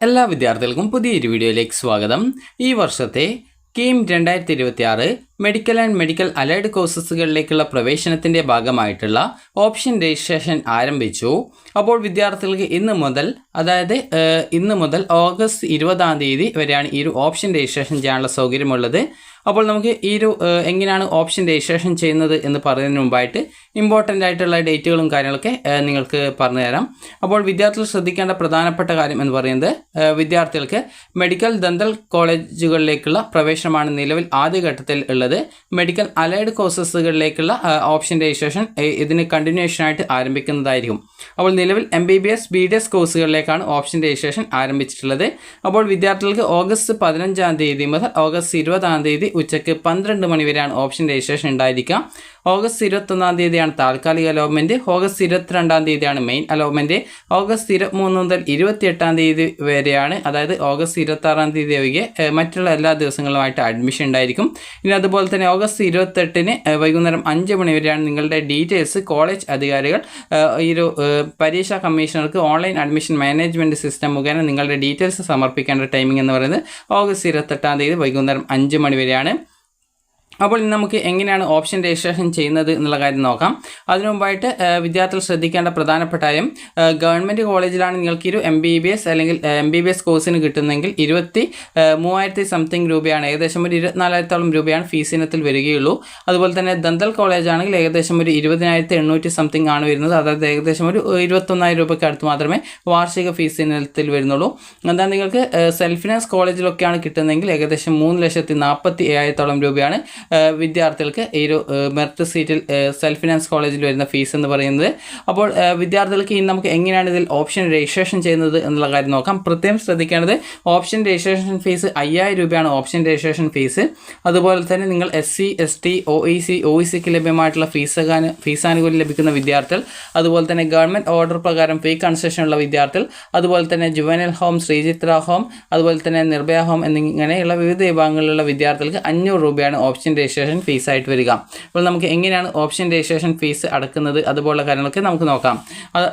എല്ലാ വിദ്യാർത്ഥികൾക്കും പുതിയൊരു വീഡിയോയിലേക്ക് സ്വാഗതം. ഈ വർഷത്തെ KEAM 2026 medical and medical allied കോഴ്സസുകളിലേക്കുള്ള പ്രവേശനത്തിൻ്റെ ഭാഗമായിട്ടുള്ള ഓപ്ഷൻ രജിസ്ട്രേഷൻ ആരംഭിച്ചു. അപ്പോൾ വിദ്യാർത്ഥികൾക്ക് ഇന്ന് മുതൽ ഓഗസ്റ്റ് 20 വരെയാണ് ഈ ഒരു ഓപ്ഷൻ രജിസ്ട്രേഷൻ ചെയ്യാനുള്ള സൗകര്യമുള്ളത്. അപ്പോൾ നമുക്ക് എങ്ങനെയാണ് ഓപ്ഷൻ രജിസ്ട്രേഷൻ ചെയ്യുന്നത് എന്ന് പറയുന്നതിന് മുമ്പായിട്ട് ഇമ്പോർട്ടൻ്റ് ആയിട്ടുള്ള ഡേറ്റുകളും കാര്യങ്ങളൊക്കെ നിങ്ങൾക്ക് പറഞ്ഞു തരാം. അപ്പോൾ വിദ്യാർത്ഥികൾ ശ്രദ്ധിക്കേണ്ട പ്രധാനപ്പെട്ട കാര്യം എന്ന് പറയുന്നത് വിദ്യാർത്ഥികൾക്ക് മെഡിക്കൽ ദന്തൽ കോളേജുകളിലേക്കുള്ള പ്രവേശനമാണ് നിലവിൽ ആദ്യഘട്ടത്തിൽ ഉള്ളത്. മെഡിക്കൽ അലൈഡ് കോഴ്സസുകളിലേക്കുള്ള ഓപ്ഷൻ രജിസ്ട്രേഷൻ ഇതിന് കണ്ടിന്യൂഷനായിട്ട് ആരംഭിക്കുന്നതായിരിക്കും. അപ്പോൾ നിലവിൽ MBBS BDS കോഴ്സുകളിലേക്കാണ് ഓപ്ഷൻ രജിസ്ട്രേഷൻ ആരംഭിച്ചിട്ടുള്ളത്. അപ്പോൾ വിദ്യാർത്ഥികൾക്ക് ഓഗസ്റ്റ് 15 മുതൽ ഓഗസ്റ്റ് 20 ഉച്ചയ്ക്ക് 12 മണി വരെയാണ് ഓപ്ഷൻ രജിസ്ട്രേഷൻ ഉണ്ടായിരിക്കുക. ഓഗസ്റ്റ് 21 താൽക്കാലിക allotment, August 22 main allotment, August 23 മുതൽ 28 വരെയാണ്, അതായത് ഓഗസ്റ്റ് 26 ഒഴികെ മറ്റുള്ള എല്ലാ ദിവസങ്ങളുമായിട്ട് അഡ്മിഷൻ ഉണ്ടായിരിക്കും. ഇനി അതുപോലെ തന്നെ ഓഗസ്റ്റ് 28 വൈകുന്നേരം 5 മണി വരെയാണ് നിങ്ങളുടെ ഡീറ്റെയിൽസ് കോളേജ് അധികാരികൾ ഈ ഒരു പരീക്ഷാ കമ്മീഷണർക്ക് ഓൺലൈൻ അഡ്മിഷൻ മാനേജ്മെൻറ്റ് സിസ്റ്റം മുഖേന നിങ്ങളുടെ ഡീറ്റെയിൽസ് സമർപ്പിക്കേണ്ട ടൈമിംഗ് എന്ന് പറയുന്നത് ഓഗസ്റ്റ് 28 വൈകുന്നേരം 5 മണി വരെയാണ്. അപ്പോൾ നമുക്ക് എങ്ങനെയാണ് ഓപ്ഷൻ രജിസ്ട്രേഷൻ ചെയ്യുന്നത് എന്നുള്ള കാര്യം നോക്കാം. അതിനു മുമ്പായിട്ട് വിദ്യാർത്ഥികൾ ശ്രദ്ധിക്കേണ്ട പ്രധാനപ്പെട്ട കാര്യം, ഗവൺമെൻറ് കോളേജിലാണ് നിങ്ങൾക്ക് ഒരു MBBS അല്ലെങ്കിൽ MBBS കോഴ്സിന് കിട്ടുന്നെങ്കിൽ 23,000 സംതിങ് രൂപയാണ്, ഏകദേശം ഒരു 24,000 രൂപയാണ് ഫീസ് ഇനത്തിൽ വരികയുള്ളൂ. അതുപോലെ തന്നെ ദന്തൽ കോളേജ് ആണെങ്കിൽ ഏകദേശം ഒരു 20,800 സംതിങ് ആണ് വരുന്നത്, അതായത് ഏകദേശം ഒരു 21,000 രൂപയ്ക്ക് അടുത്ത് മാത്രമേ വാർഷിക ഫീസ് ഇനത്തിൽ വരുന്നുള്ളൂ. എന്നാൽ നിങ്ങൾക്ക് സെൽഫ് ഫിനാൻസ് കോളേജിലൊക്കെയാണ് കിട്ടുന്നതെങ്കിൽ ഏകദേശം 3,47,000 രൂപയാണ് വിദ്യാർത്ഥികൾക്ക് ഈ ഒരു മെറിറ്റ് സീറ്റിൽ സെൽഫ് ഫിനാൻസ് കോളേജിൽ വരുന്ന ഫീസ് എന്ന് പറയുന്നത്. അപ്പോൾ വിദ്യാർത്ഥികൾക്ക് ഇനി നമുക്ക് എങ്ങനെയാണ് ഇതിൽ ഓപ്ഷൻ രജിസ്ട്രേഷൻ ചെയ്യുന്നത് എന്നുള്ള കാര്യം നോക്കാം. പ്രത്യേകം ശ്രദ്ധിക്കേണ്ടത് ഓപ്ഷൻ രജിസ്ട്രേഷൻ ഫീസ് 5,000 രൂപയാണ് ഓപ്ഷൻ രജിസ്ട്രേഷൻ ഫീസ്. അതുപോലെ തന്നെ നിങ്ങൾ SC ST OECക്ക് ലഭ്യമായിട്ടുള്ള ഫീസാനുകൂല്യം ലഭിക്കുന്ന വിദ്യാർത്ഥികൾ, അതുപോലെ തന്നെ ഗവൺമെൻറ് ഓർഡർ പ്രകാരം ഫീ കൺസെഷൻ ഉള്ള വിദ്യാർത്ഥികൾ, അതുപോലെ തന്നെ ജുവനൽ ഹോം, ശ്രീചിത്ര ഹോം, അതുപോലെ തന്നെ നിർഭയ ഹോം എന്നിങ്ങനെയുള്ള വിവിധ വിഭാഗങ്ങളിലുള്ള വിദ്യാർത്ഥികൾക്ക് 500 രൂപയാണ് ഓപ്ഷൻ രജിസ്ട്രേഷൻ ഫീസ് ആയിട്ട് വരിക. അപ്പോൾ നമുക്ക് എങ്ങനെയാണ് ഓപ്ഷൻ രജിസ്ട്രേഷൻ ഫീസ് അടക്കുന്നത് അതുപോലുള്ള കാര്യങ്ങളൊക്കെ നമുക്ക് നോക്കാം.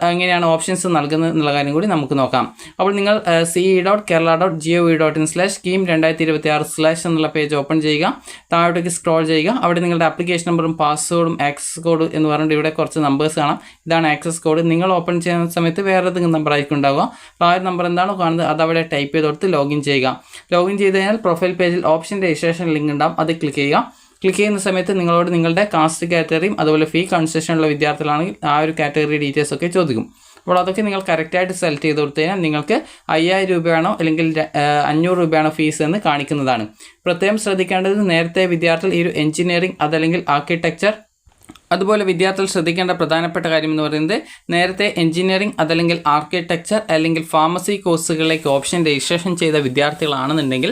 എങ്ങനെയാണ് ഓപ്ഷൻസ് നൽകുന്നത് എന്നുള്ള കാര്യം കൂടി നമുക്ക് നോക്കാം. അപ്പോൾ നിങ്ങൾ ce.kerala.gov.in/scheme2026/ എന്നുള്ള പേജ് ഓപ്പൺ ചെയ്യുക. താഴോട്ടേക്ക് സ്ക്രോൾ ചെയ്യുക. അവിടെ നിങ്ങളുടെ ആപ്ലിക്കേഷൻ നമ്പറും പാസ്വേഡും ആക്സസ് കോഡ് എന്ന് പറഞ്ഞിട്ട് ഇവിടെ കുറച്ച് നമ്പേഴ്സ് കാണാം. ഇതാണ് ആക്സസ് കോഡ്. നിങ്ങൾ ഓപ്പൺ ചെയ്യുന്ന സമയത്ത് വേറെ ഏതെങ്കിലും നമ്പർ ആയിരിക്കും ഉണ്ടാവുക. അപ്പോൾ ആ ഒരു നമ്പർ എന്താണോ കാണുന്നത് അത് അവിടെ ടൈപ്പ് ചെയ്ത് കൊടുത്ത് ലോഗിൻ ചെയ്യുക. ലോഗിൻ ചെയ്ത് കഴിഞ്ഞാൽ പ്രൊഫൈൽ പേജിൽ ഓപ്ഷൻ രജിസ്ട്രേഷൻ ലിങ്ക് ഉണ്ടാവും, അത് ക്ലിക്ക് ചെയ്യുക. ക്ലിക്ക് ചെയ്യുന്ന സമയത്ത് നിങ്ങളോട് നിങ്ങളുടെ കാസ്റ്റ് കാറ്റഗറിയും അതുപോലെ ഫീ കൺസെഷനുള്ള വിദ്യാർത്ഥികളാണെങ്കിൽ ആ ഒരു കാറ്റഗറി ഡീറ്റെയിൽസ് ഒക്കെ ചോദിക്കും. അപ്പോൾ അതൊക്കെ നിങ്ങൾ കറക്റ്റായിട്ട് സെലക്ട് ചെയ്ത് കൊടുത്തു കഴിഞ്ഞാൽ നിങ്ങൾക്ക് 5,000 രൂപയാണോ അല്ലെങ്കിൽ 500 രൂപയാണോ ഫീസ് എന്ന് കാണിക്കുന്നതാണ്. പ്രത്യേകം ശ്രദ്ധിക്കേണ്ടത്, നേരത്തെ വിദ്യാർത്ഥികൾ ഈ ഒരു എഞ്ചിനീയറിംഗ് അതല്ലെങ്കിൽ ആർക്കിടെക്ചർ, അതുപോലെ വിദ്യാർത്ഥികൾ ശ്രദ്ധിക്കേണ്ട പ്രധാനപ്പെട്ട കാര്യം എന്ന് പറയുന്നത്, നേരത്തെ എഞ്ചിനീയറിംഗ് അതല്ലെങ്കിൽ ആർക്കിടെക്ചർ അല്ലെങ്കിൽ ഫാർമസി കോഴ്സുകളിലേക്ക് ഓപ്ഷൻ രജിസ്ട്രേഷൻ ചെയ്ത വിദ്യാർത്ഥികളാണെന്നുണ്ടെങ്കിൽ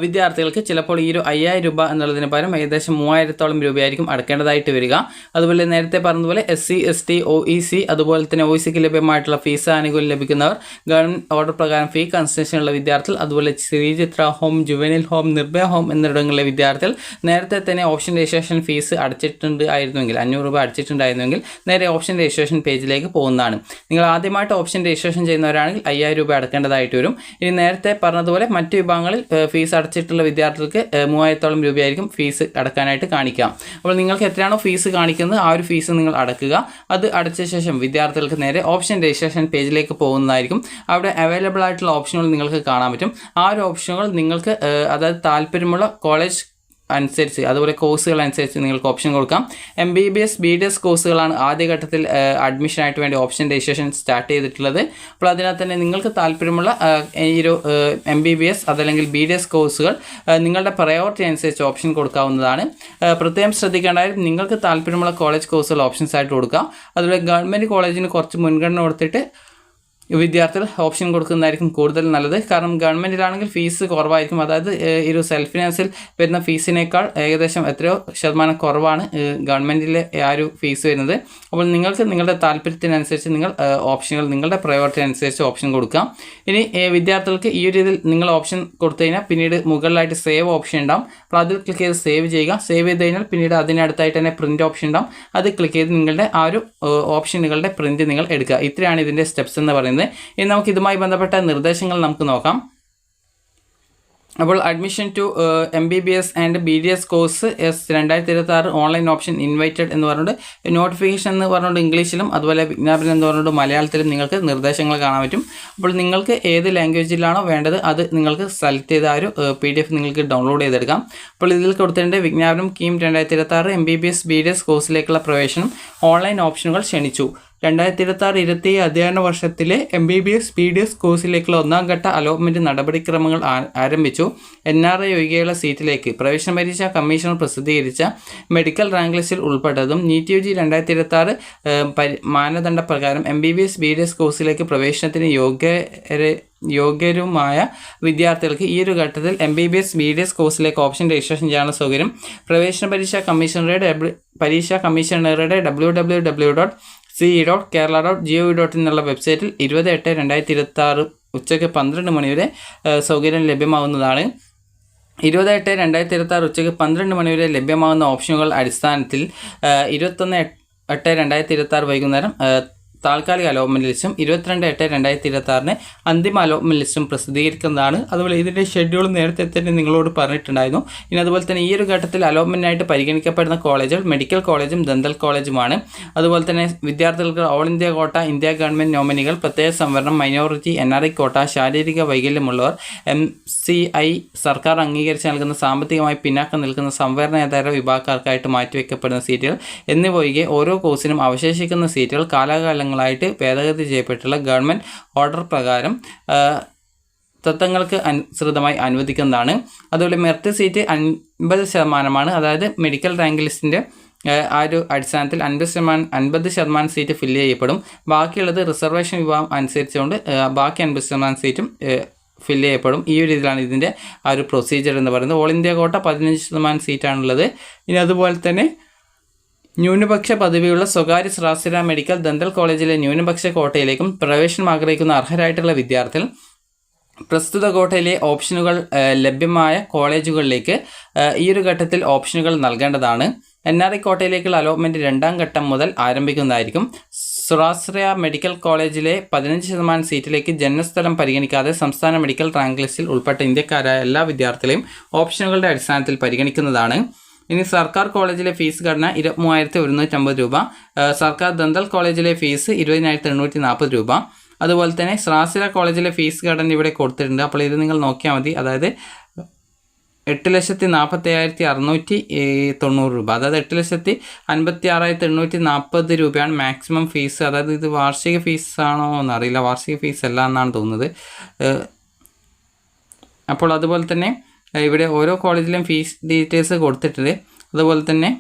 വിദ്യാർത്ഥികൾക്ക് ചിലപ്പോൾ ഈ ഒരു 5,000 രൂപ എന്നുള്ളതിന് പകരം ഏകദേശം 3,000 രൂപയായിരിക്കും അടക്കേണ്ടതായിട്ട് വരിക. അതുപോലെ നേരത്തെ പറഞ്ഞതുപോലെ SC ST OEC അതുപോലെ തന്നെ OECക്ക് ലഭ്യമായിട്ടുള്ള ഫീസ് ആനുകൂല്യം ലഭിക്കുന്നവർ, ഗവൺമെൻറ് ഓർഡർ പ്രകാരം ഫീ കൺസെഷനുള്ള വിദ്യാർത്ഥികൾ, അതുപോലെ Sreechitra home, juvenile home, Nirbhaya home എന്നിവിടങ്ങളിലെ വിദ്യാർത്ഥികൾ നേരത്തെ തന്നെ ഓപ്ഷൻ രജിസ്ട്രേഷൻ ഫീസ് അടച്ചിട്ടുണ്ടായിരുന്നെങ്കിൽ 500 രൂപ അടച്ചിട്ടുണ്ടായിരുന്നെങ്കിൽ നേരെ ഓപ്ഷൻ രജിസ്ട്രേഷൻ പേജിലേക്ക് പോകുന്നതാണ്. നിങ്ങൾ ആദ്യമായിട്ട് ഓപ്ഷൻ രജിസ്ട്രേഷൻ ചെയ്യുന്നവരാണെങ്കിൽ 5,000 രൂപ അടക്കേണ്ടതായിട്ട് വരും. ഇനി നേരത്തെ പറഞ്ഞതുപോലെ മറ്റ് വിഭാഗങ്ങളിൽ ഫീസ് അടച്ചിട്ടുള്ള വിദ്യാർത്ഥികൾക്ക് 3,000 രൂപയായിരിക്കും ഫീസ് അടക്കാനായിട്ട് കാണിക്കാം. അപ്പോൾ നിങ്ങൾക്ക് എത്രയാണോ ഫീസ് കാണിക്കുന്നത് ആ ഒരു ഫീസ് നിങ്ങൾ അടക്കുക. അത് അടച്ച ശേഷം വിദ്യാർത്ഥികൾക്ക് നേരെ ഓപ്ഷൻ രജിസ്ട്രേഷൻ പേജിലേക്ക് പോകുന്നതായിരിക്കും. അവിടെ അവൈലബിൾ ആയിട്ടുള്ള ഓപ്ഷനുകൾ നിങ്ങൾക്ക് കാണാൻ പറ്റും. ആ ഒരു ഓപ്ഷനുകൾ നിങ്ങൾക്ക് അതായത് താല്പര്യമുള്ള കോളേജ് അനുസരിച്ച് അതുപോലെ കോഴ്സുകൾ അനുസരിച്ച് നിങ്ങൾക്ക് ഓപ്ഷൻ കൊടുക്കാം. MBBS BDS കോഴ്സുകളാണ് ആദ്യഘട്ടത്തിൽ അഡ്മിഷനായിട്ട് വേണ്ടി ഓപ്ഷൻ രജിസ്ട്രേഷൻ സ്റ്റാർട്ട് ചെയ്തിട്ടുള്ളത്. അപ്പോൾ അതിനകത്ത് തന്നെ നിങ്ങൾക്ക് താല്പര്യമുള്ള ഈ ഒരു MBBS അതല്ലെങ്കിൽ BDS കോഴ്സുകൾ നിങ്ങളുടെ പ്രയോറിറ്റി അനുസരിച്ച് ഓപ്ഷൻ കൊടുക്കാവുന്നതാണ്. പ്രത്യേകം ശ്രദ്ധിക്കേണ്ട നിങ്ങൾക്ക് താല്പര്യമുള്ള കോളേജ് കോഴ്സുകൾ ഓപ്ഷൻസ് ആയിട്ട് കൊടുക്കുക. അതുപോലെ ഗവൺമെൻറ് കോളേജിന് കുറച്ച് മുൻഗണന കൊടുത്തിട്ട് വിദ്യാർത്ഥികൾ ഓപ്ഷൻ കൊടുക്കുന്നതായിരിക്കും കൂടുതൽ നല്ലത്. കാരണം ഗവൺമെൻറ്റിലാണെങ്കിൽ ഫീസ് കുറവായിരിക്കും, അതായത് ഈ ഒരു സെൽഫ് ഫിനാൻസിൽ വരുന്ന ഫീസിനേക്കാൾ ഏകദേശം എത്രയോ ശതമാനം കുറവാണ് ഗവൺമെൻറ്റിലെ ആ ഒരു ഫീസ് വരുന്നത്. അപ്പോൾ നിങ്ങൾക്ക് നിങ്ങളുടെ താല്പര്യത്തിനനുസരിച്ച് നിങ്ങൾ ഓപ്ഷനുകൾ നിങ്ങളുടെ പ്രയോറിറ്റി അനുസരിച്ച് ഓപ്ഷൻ കൊടുക്കാം. ഇനി വിദ്യാർത്ഥികൾക്ക് ഈ ഒരു രീതിയിൽ നിങ്ങൾ ഓപ്ഷൻ കൊടുത്തു കഴിഞ്ഞാൽ പിന്നീട് മുകളിലായിട്ട് സേവ് ഓപ്ഷൻ ഉണ്ടാവും. അപ്പോൾ അതിൽ ക്ലിക്ക് ചെയ്ത് സേവ് ചെയ്യുക. സേവ് ചെയ്ത് കഴിഞ്ഞാൽ പിന്നീട് അതിനടുത്തായിട്ട് തന്നെ പ്രിൻറ്റ് ഓപ്ഷൻ ഉണ്ടാവും. അത് ക്ലിക്ക് ചെയ്ത് നിങ്ങളുടെ ആ ഒരു ഓപ്ഷനുകളുടെ പ്രിൻറ്റ് നിങ്ങൾ എടുക്കുക. ഇത്രയാണ് ഇതിൻ്റെ സ്റ്റെപ്സ് എന്ന് പറയുന്നത്. പറയുന്നത്. ഇനി നമുക്ക് ഇതുമായി ബന്ധപ്പെട്ട നിർദ്ദേശങ്ങൾ നമുക്ക് നോക്കാം. അപ്പോൾ admission to MBBS and BDS course 2026 online option invited എന്ന് പറഞ്ഞുകൊണ്ട് നോട്ടിഫിക്കേഷൻ എന്ന് പറഞ്ഞുകൊണ്ട് ഇംഗ്ലീഷിലും അതുപോലെ വിജ്ഞാപനം എന്ന് പറഞ്ഞുകൊണ്ട് മലയാളത്തിലും നിങ്ങൾക്ക് നിർദ്ദേശങ്ങൾ കാണാൻ പറ്റും. അപ്പോൾ നിങ്ങൾക്ക് ഏത് ലാംഗ്വേജിലാണോ വേണ്ടത് അത് നിങ്ങൾക്ക് സെലക്ട് ചെയ്ത ആ ഒരു PDF നിങ്ങൾക്ക് ഡൗൺലോഡ് ചെയ്തെടുക്കാം. അപ്പോൾ ഇതിൽ കൊടുത്തിട്ടുണ്ട് വിജ്ഞാപനം കീം 2026 MBBS BDS കോഴ്സിലേക്കുള്ള പ്രവേശനം ഓൺലൈൻ ഓപ്ഷനുകൾ ക്ഷണിച്ചു. 2026-27 അധ്യയന വർഷത്തിലെ MBBS BDS കോഴ്സിലേക്കുള്ള 1ാം ഘട്ട അലോട്ട്മെൻറ്റ് നടപടിക്രമങ്ങൾ ആരംഭിച്ചു. NRI ഒഴികെയുള്ള സീറ്റിലേക്ക് പ്രവേശന പരീക്ഷാ കമ്മീഷണർ പ്രസിദ്ധീകരിച്ച മെഡിക്കൽ റാങ്ക് ലിസ്റ്റിൽ ഉൾപ്പെട്ടതും NEET UG 2026 മാനദണ്ഡ പ്രകാരം MBBS BDS കോഴ്സിലേക്ക് പ്രവേശനത്തിന് യോഗ്യരുമായ വിദ്യാർത്ഥികൾക്ക് ഈ ഒരു ഘട്ടത്തിൽ MBBS BDS കോഴ്സിലേക്ക് ഓപ്ഷൻ രജിസ്ട്രേഷൻ ചെയ്യാനുള്ള സൗകര്യം പ്രവേശന പരീക്ഷാ കമ്മീഷണറുടെ www.ce.kerala.gov.in എന്നുള്ള വെബ്സൈറ്റിൽ 20/8/2026 ഉച്ചയ്ക്ക് 12 മണി വരെ സൗകര്യം ലഭ്യമാകുന്നതാണ്. 20/8/2026 ഉച്ചയ്ക്ക് 12 മണി വരെ ലഭ്യമാകുന്ന ഓപ്ഷനുകൾ അടിസ്ഥാനത്തിൽ 21/8/2026 വൈകുന്നേരം താൽക്കാലിക അലോട്ട്മെൻറ്റ് ലിസ്റ്റും 22/8/2026 അന്തിമ അലോട്ട്മെൻറ്റ് ലിസ്റ്റും പ്രസിദ്ധീകരിക്കുന്നതാണ്. അതുപോലെ ഇതിൻ്റെ ഷെഡ്യൂൾ നേരത്തെ തന്നെ നിങ്ങളോട് പറഞ്ഞിട്ടുണ്ടായിരുന്നു. ഇനി അതുപോലെ തന്നെ ഈ ഒരു ഘട്ടത്തിൽ അലോട്ട്മെൻറ്റിനായിട്ട് പരിഗണിക്കപ്പെടുന്ന കോളേജുകൾ മെഡിക്കൽ കോളേജും ദന്തൽ കോളേജുമാണ്. അതുപോലെ തന്നെ വിദ്യാർത്ഥികൾക്ക് all India quota, India government നോമിനികൾ, പ്രത്യേക സംവരണം, മൈനോറിറ്റി, NRI കോട്ട, ശാരീരിക വൈകല്യമുള്ളവർ, MCI സർക്കാർ അംഗീകരിച്ച് നൽകുന്ന സാമ്പത്തികമായി പിന്നാക്കം നിൽക്കുന്ന സംവരണേതര വിഭാഗക്കാർക്കായിട്ട് മാറ്റിവെക്കപ്പെടുന്ന സീറ്റുകൾ എന്നിവ ഒഴികെ ഓരോ കോഴ്സിനും അവശേഷിക്കുന്ന സീറ്റുകൾ കാലാകാലങ്ങൾ ായിട്ട് ഭേദഗതി ചെയ്യപ്പെട്ടുള്ള ഗവൺമെൻറ് ഓർഡർ പ്രകാരം തത്വങ്ങൾക്ക് അനുസൃതമായി അനുവദിക്കുന്നതാണ്. അതുപോലെ മെറിറ്റ് സീറ്റ് 50%, അതായത് മെഡിക്കൽ റാങ്ക് ലിസ്റ്റിൻ്റെ ആ ഒരു അടിസ്ഥാനത്തിൽ 50% സീറ്റ് ഫില്ല് ചെയ്യപ്പെടും. ബാക്കിയുള്ളത് റിസർവേഷൻ വിഭാഗം അനുസരിച്ചുകൊണ്ട് ബാക്കി 50% സീറ്റും ഫില്ല് ചെയ്യപ്പെടും. ഈ ഒരു രീതിയിലാണ് ഇതിൻ്റെ ആ ഒരു പ്രൊസീജിയർ എന്ന് പറയുന്നത്. ഓൾ ഇന്ത്യ കോട്ട 15% സീറ്റാണുള്ളത്. ഇനി അതുപോലെ തന്നെ ന്യൂനപക്ഷ പദവിയുള്ള സ്വകാര്യ സ്വാശ്രയ മെഡിക്കൽ ദന്തൽ കോളേജിലെ ന്യൂനപക്ഷ കോട്ടയിലേക്കും പ്രവേശനം ആഗ്രഹിക്കുന്ന അർഹരായിട്ടുള്ള വിദ്യാർത്ഥികൾ പ്രസ്തുത കോട്ടയിലെ ഓപ്ഷനുകൾ ലഭ്യമായ കോളേജുകളിലേക്ക് ഈ ഒരു ഘട്ടത്തിൽ ഓപ്ഷനുകൾ നൽകേണ്ടതാണ്. NRI കോട്ടയിലേക്കുള്ള അലോട്ട്മെൻറ്റ് 2ാം ഘട്ടം മുതൽ ആരംഭിക്കുന്നതായിരിക്കും. സ്വാശ്രയ മെഡിക്കൽ കോളേജിലെ 15% സീറ്റിലേക്ക് ജന്മസ്ഥലം പരിഗണിക്കാതെ സംസ്ഥാന മെഡിക്കൽ റാങ്ക് ലിസ്റ്റിൽ ഉൾപ്പെട്ട ഇന്ത്യക്കാരായ എല്ലാ വിദ്യാർത്ഥികളെയും ഓപ്ഷനുകളുടെ അടിസ്ഥാനത്തിൽ പരിഗണിക്കുന്നതാണ്. ഇനി സർക്കാർ കോളേജിലെ ഫീസ് ഘടന 23,150 രൂപ, സർക്കാർ ദന്തൽ കോളേജിലെ ഫീസ് 20,840 രൂപ. അതുപോലെ തന്നെ സ്വാശ്രയ കോളേജിലെ ഫീസ് ഘടന ഇവിടെ കൊടുത്തിട്ടുണ്ട്. അപ്പോൾ ഇത് നിങ്ങൾ നോക്കിയാൽ മതി. അതായത് 8,47,690 രൂപ, അതായത് 8,56,840 രൂപയാണ് മാക്സിമം ഫീസ്. അതായത് ഇത് വാർഷിക ഫീസാണോ എന്നറിയില്ല, വാർഷിക ഫീസ് അല്ല എന്നാണ് തോന്നുന്നത്. അപ്പോൾ അതുപോലെ തന്നെ ഇവിടെ ഓരോ കോളേജിലും ഫീസ് ഡീറ്റെയിൽസ് കൊടുത്തിട്ടുണ്ട്. അതുപോലെ തന്നെ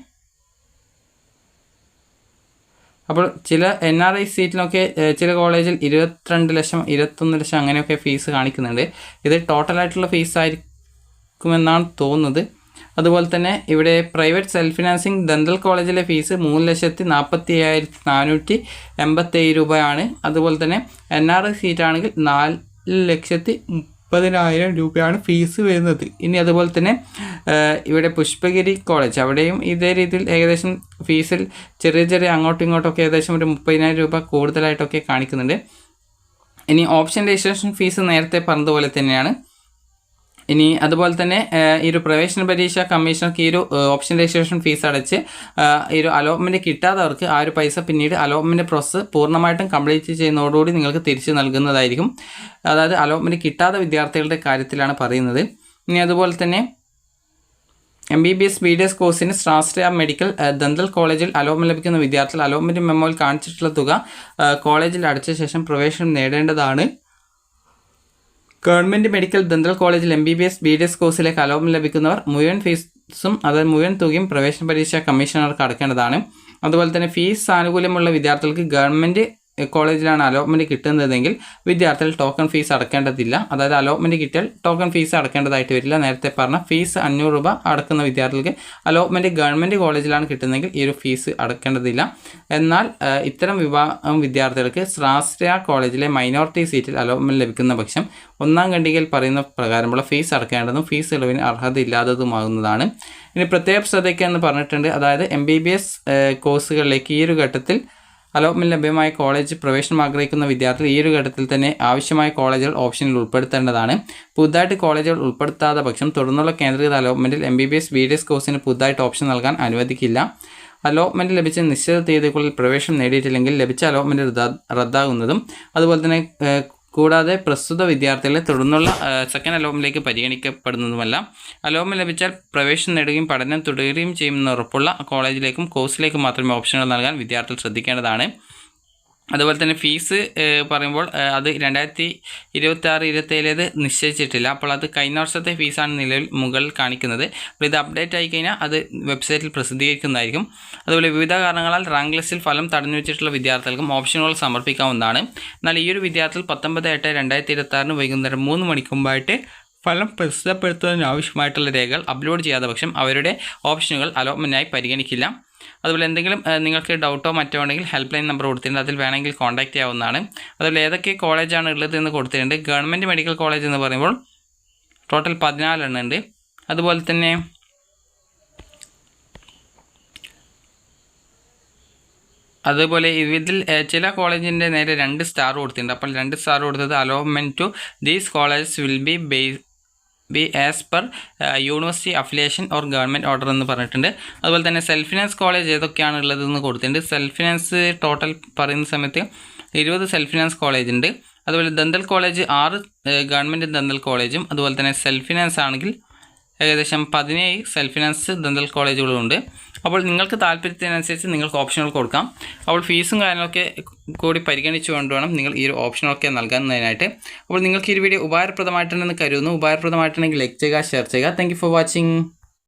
അപ്പോൾ ചില NRI സീറ്റിലൊക്കെ ചില കോളേജിൽ 22 ലക്ഷം 21 ലക്ഷം അങ്ങനെയൊക്കെ ഫീസ് കാണിക്കുന്നുണ്ട്. ഇത് ടോട്ടലായിട്ടുള്ള ഫീസ് ആയിരിക്കുമെന്നാണ് തോന്നുന്നത്. അതുപോലെ തന്നെ ഇവിടെ പ്രൈവറ്റ് സെൽഫ് ഫിനാൻസിങ് ദന്തൽ കോളേജിലെ ഫീസ് 3,47,487 രൂപയാണ്. അതുപോലെ തന്നെ NRI സീറ്റാണെങ്കിൽ 4,30,000 രൂപയാണ് ഫീസ് വരുന്നത്. ഇനി അതുപോലെ തന്നെ ഇവിടെ പുഷ്പഗിരി കോളേജ്, അവിടെയും ഇതേ രീതിയിൽ ഏകദേശം ഫീസിൽ ചെറിയ അങ്ങോട്ടും ഇങ്ങോട്ടൊക്കെ ഏകദേശം ഒരു 30,000 രൂപ കൂടുതലായിട്ടൊക്കെ കാണിക്കുന്നുണ്ട്. ഇനി ഓപ്ഷൻ രജിസ്ട്രേഷൻ ഫീസ് നേരത്തെ പറഞ്ഞതുപോലെ തന്നെയാണ്. ഇനി അതുപോലെ തന്നെ ഈ ഒരു പ്രവേശന പരീക്ഷ കമ്മീഷണർക്ക് ഈ ഒരു ഓപ്ഷൻ രജിസ്ട്രേഷൻ ഫീസ് അടച്ച് ഈ ഒരു അലോട്ട്മെൻറ്റ് കിട്ടാത്തവർക്ക് ആ ഒരു പൈസ പിന്നീട് അലോട്ട്മെൻറ്റ് പ്രോസസ്സ് പൂർണ്ണമായിട്ടും കംപ്ലീറ്റ് ചെയ്യുന്നതോടുകൂടി നിങ്ങൾക്ക് തിരിച്ച് നൽകുന്നതായിരിക്കും. അതായത് അലോട്ട്മെൻറ്റ് കിട്ടാത്ത വിദ്യാർത്ഥികളുടെ കാര്യത്തിലാണ് പറയുന്നത്. ഇനി അതുപോലെ തന്നെ MBBS BDS കോഴ്സിന് സ്വാശ്രയ മെഡിക്കൽ ദന്തൽ കോളേജിൽ അലോട്ട്മെൻറ്റ് ലഭിക്കുന്ന വിദ്യാർത്ഥികൾ അലോട്ട്മെൻറ്റ് മെമ്മോയിൽ കാണിച്ചിട്ടുള്ള തുക കോളേജിൽ അടച്ച ശേഷം പ്രവേശനം നേടേണ്ടതാണ്. ഗവൺമെൻറ് മെഡിക്കൽ ദന്തൽ കോളേജിൽ MBBS BDS കോഴ്സിലേക്ക് അലോട്ട്മെൻറ്റ് ലഭിക്കുന്നവർ മുഴുവൻ ഫീസും അതായത് മുഴുവൻ തുകയും പ്രവേശന പരീക്ഷാ കമ്മീഷണർക്ക് അടക്കേണ്ടതാണ്. അതുപോലെ തന്നെ ഫീസ് ആനുകൂല്യമുള്ള വിദ്യാർത്ഥികൾക്ക് ഗവൺമെൻറ് കോളേജിലാണ് അലോട്ട്മെൻറ്റ് കിട്ടുന്നതെങ്കിൽ വിദ്യാർത്ഥികൾ ടോക്കൺ ഫീസ് അടക്കേണ്ടതില്ല. അതായത് അലോട്ട്മെൻറ്റ് കിട്ടിയാൽ ടോക്കൺ ഫീസ് അടക്കേണ്ടതായിട്ട് വരില്ല. നേരത്തെ പറഞ്ഞ ഫീസ് 500 രൂപ അടക്കുന്ന വിദ്യാർത്ഥികൾക്ക് അലോട്ട്മെൻറ്റ് ഗവൺമെൻറ് കോളേജിലാണ് കിട്ടുന്നതെങ്കിൽ ഈ ഒരു ഫീസ് അടക്കേണ്ടതില്ല. എന്നാൽ ഇത്തരം വിഭാഗം വിദ്യാർത്ഥികൾക്ക് സ്വാശ്രയ കോളേജിലെ മൈനോറിറ്റി സീറ്റിൽ അലോട്ട്മെൻറ്റ് ലഭിക്കുന്ന പക്ഷം 1ാം ഖണ്ഡികയിൽ പറയുന്ന പ്രകാരമുള്ള ഫീസ് അടക്കേണ്ടതും ഫീസ് ഇളവിന് അർഹതയില്ലാത്തതുമാകുന്നതാണ്. ഇനി പ്രത്യേക ശ്രദ്ധയ്ക്കെന്ന് പറഞ്ഞിട്ടുണ്ട്. അതായത് MBBS കോഴ്സുകളിലേക്ക് ഈ ഒരു ഘട്ടത്തിൽ അലോട്ട്മെൻറ്റ് ലഭ്യമായ കോളേജ് പ്രവേശനം ആഗ്രഹിക്കുന്ന വിദ്യാർത്ഥികൾ ഈ ഒരു ഘട്ടത്തിൽ തന്നെ ആവശ്യമായ കോളേജുകൾ ഓപ്ഷനിൽ ഉൾപ്പെടുത്തേണ്ടതാണ്. പുതുതായിട്ട് കോളേജുകൾ ഉൾപ്പെടുത്താത്ത പക്ഷം തുടർന്നുള്ള കേന്ദ്രീകൃത അലോട്ട്മെൻറ്റിൽ MBBS BDS കോഴ്സിന് പുതുതായിട്ട് ഓപ്ഷൻ നൽകാൻ അനുവദിക്കില്ല. അലോട്ട്മെൻറ്റ് ലഭിച്ച നിശ്ചിത തീയതിക്കുള്ളിൽ പ്രവേശനം നേടിയിട്ടില്ലെങ്കിൽ ലഭിച്ച അലോട്ട്മെൻറ്റ് റദ്ദാകുന്നതും അതുപോലെ തന്നെ കൂടാതെ പ്രസ്തുത വിദ്യാർത്ഥികളെ തുടർന്നുള്ള സെക്കൻഡ് അലോട്ട്മെൻറ്റിലേക്ക് പരിഗണിക്കപ്പെടുന്നതുമല്ല. അലോട്ട്മെൻറ്റ് ലഭിച്ചാൽ പ്രവേശനം നേടുകയും പഠനം തുടരുകയും ചെയ്യുമെന്ന് ഉറപ്പുള്ള കോളേജിലേക്കും കോഴ്സിലേക്കും മാത്രമേ ഓപ്ഷനുകൾ നൽകാൻ വിദ്യാർത്ഥികൾ ശ്രദ്ധിക്കേണ്ടതാണ്. അതുപോലെ തന്നെ ഫീസ് പറയുമ്പോൾ അത് 2026-27 നിശ്ചയിച്ചിട്ടില്ല. അപ്പോൾ അത് കഴിഞ്ഞ വർഷത്തെ ഫീസാണ് നിലവിൽ മുകളിൽ കാണിക്കുന്നത്. അപ്പോൾ ഇത് അപ്ഡേറ്റ് ആയി കഴിഞ്ഞാൽ അത് വെബ്സൈറ്റിൽ പ്രസിദ്ധീകരിക്കുന്നതായിരിക്കും. അതുപോലെ വിവിധ കാരണങ്ങളാൽ റാങ്ക് ലിസ്റ്റിൽ ഫലം തടഞ്ഞു വെച്ചിട്ടുള്ള വിദ്യാർത്ഥികൾക്കും ഓപ്ഷനുകൾ സമർപ്പിക്കാവുന്നതാണ്. എന്നാൽ ഈ ഒരു വിദ്യാർത്ഥികൾ 19/8/2026 വൈകുന്നേരം 3 മണിക്ക് മുമ്പായിട്ട് ഫലം പ്രസിദ്ധപ്പെടുത്തുന്നതിന് ആവശ്യമായിട്ടുള്ള രേഖകൾ അപ്ലോഡ് ചെയ്യാത്ത പക്ഷം അവരുടെ ഓപ്ഷനുകൾ അലോട്ട്മെൻറ്റിനായി പരിഗണിക്കില്ല. അതുപോലെ എന്തെങ്കിലും നിങ്ങൾക്ക് ഡൗട്ടോ മറ്റോ ഉണ്ടെങ്കിൽ ഹെൽപ്പ് ലൈൻ നമ്പർ കൊടുത്തിട്ടുണ്ട്, അതിൽ വേണമെങ്കിൽ കോൺടാക്റ്റ് ചെയ്യാവുന്നതാണ്. അതുപോലെ ഏതൊക്കെ കോളേജാണ് ഉള്ളത് എന്ന് കൊടുത്തിട്ടുണ്ട്. ഗവൺമെൻറ് മെഡിക്കൽ കോളേജ് എന്ന് പറയുമ്പോൾ ടോട്ടൽ 14 എണ്ണം ഉണ്ട്. അതുപോലെ തന്നെ ഇതിൽ ചില കോളേജിൻ്റെ നേരെ 2 സ്റ്റാർ കൊടുത്തിട്ടുണ്ട്. അപ്പോൾ 2 സ്റ്റാർ കൊടുത്തത് allotment to these colleges will be as per university affiliation or government order എന്ന് പറഞ്ഞിട്ടുണ്ട്. അതുപോലെ തന്നെ സെൽഫ് ഫിനാൻസ് കോളേജ് ഏതൊക്കെയാണ് ഉള്ളതെന്ന് കൊടുത്തിട്ടുണ്ട്. സെൽഫ് ഫിനാൻസ് ടോട്ടൽ പറയുന്ന സമയത്ത് 20 സെൽഫ് ഫിനാൻസ് കോളേജ് ഉണ്ട്. അതുപോലെ ദന്തൽ കോളേജ് 6 ഗവൺമെൻറ് ദന്തൽ കോളേജും അതുപോലെ തന്നെ സെൽഫ് ഫിനാൻസ് ആണെങ്കിൽ ഏകദേശം 17 സെൽഫ് ഫിനാൻസ് ദന്തൽ കോളേജുകളുമുണ്ട്. അപ്പോൾ നിങ്ങൾക്ക് താല്പര്യത്തിനനുസരിച്ച് നിങ്ങൾക്ക് ഓപ്ഷനുകൾ കൊടുക്കാം. അപ്പോൾ ഫീസും കാര്യങ്ങളൊക്കെ കൂടി പരിഗണിച്ചുകൊണ്ട് വേണം നിങ്ങൾ ഈ ഒരു ഓപ്ഷനൊക്കെ നൽകുന്നതിനായിട്ട്. അപ്പോൾ നിങ്ങൾക്ക് ഈ വീഡിയോ ഉപകാരപ്രദമായിട്ടുണ്ടെന്ന് കരുതുന്നു. ഉപകാരപ്രദമായിട്ടുണ്ടെങ്കിൽ ലൈക്ക് ചെയ്യുക, ഷെയർ ചെയ്യുക. Thank you for watching.